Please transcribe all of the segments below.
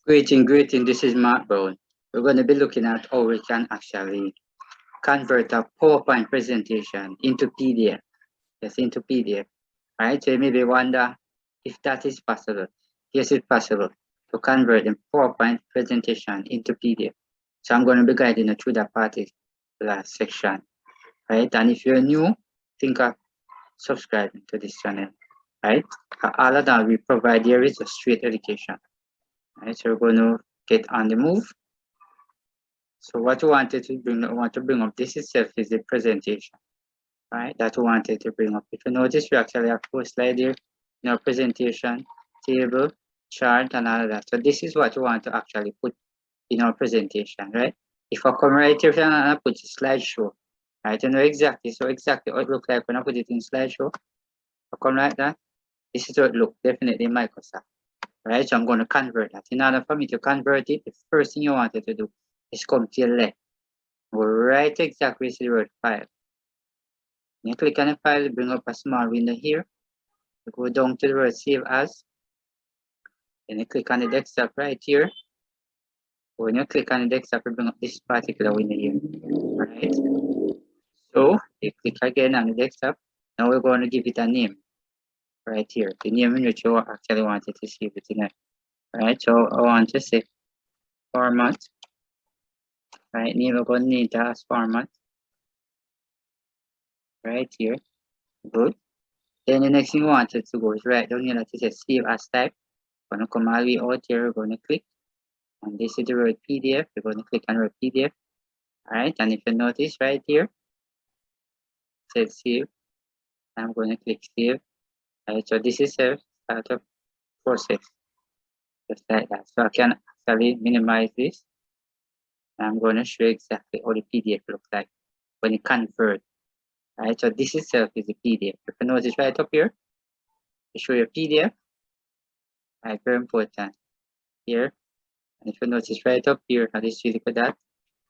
Greeting. This is Mark Brown. We're going to be looking at how we can actually convert a PowerPoint presentation into PDF. Yes, into PDF. Right? So you maybe wonder if that is possible. Yes, it's possible to convert a PowerPoint presentation into PDF. So I'm going to be guiding you through that particular section. Right? And if you're new, think of subscribing to this channel. Right? All of that we provide here is a straight education. Right, so we're going to get on the move. So what we wanted to bring up this itself is the presentation, right? That we wanted to bring up. If you notice, we actually have 4 slides here in our presentation, table, chart, and all of that. So this is what we want to actually put in our presentation, right? If I come right here and I put a slideshow, right? You know exactly how it looks like when I put it in slideshow. I come like that. This is how it looks, definitely Microsoft. Right, so I'm going to convert that. In order for me to convert it, the first thing you wanted to do is come to your left. Go right exactly to the word file. You click on the file, bring up a small window here. You go down to the word save as. Then you click on the desktop right here. When you click on the desktop, you bring up this particular window here. Right. So you click again on the desktop. Now we're going to give it a name. Right here. The name in which you actually wanted to save it in. Right. So I want to say format. Right, name we're going to need as format right here. Good. Then the next thing we wanted to go is right down here that it says save as type. We're going to come all the way out here, we're going to click. And this is the word PDF. We're going to click on the word PDF. Alright, and if you notice right here, it says save. I'm going to click save. Alright, so this is a startup process. Just like that. So I can actually minimize this. I'm going to show you exactly how the PDF looks like when it converts. Right, so this itself is a PDF. If you notice right up here, to show your PDF. Right, very important here. And if you notice right up here, how this is look that.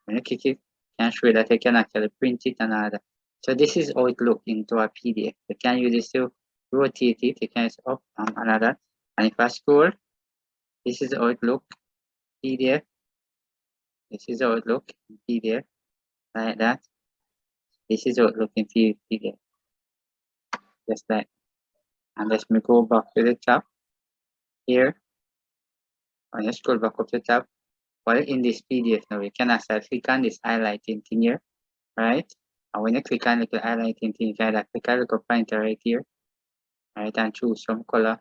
When you click it, you can show that I can actually print it and all that. So this is how it looks into a PDF. You can use this to rotate it. You can use up and another. And if I scroll, this is how it looks PDF. This is how it looks in PDF. Like that. This is how it looks in PDF. Just like. And let me go back to the top here. And let's scroll back up to the top. Well, in this PDF now, you can actually click on this highlighting thing here, right? And when you click on the highlighting thing, you can click on the little pointer right here, right? And choose some color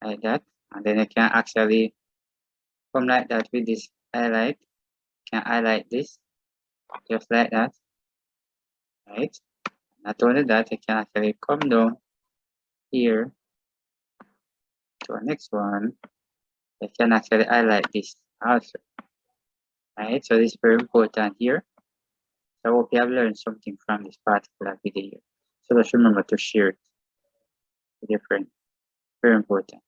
like that. And then you can actually come like that with this highlight. You can highlight this just like that, right? Not only that, you can actually come down here to our next one. You can actually highlight this also, right? So this is very important here. So I hope you have learned something from this particular video here. So just remember to share it. Different, very important.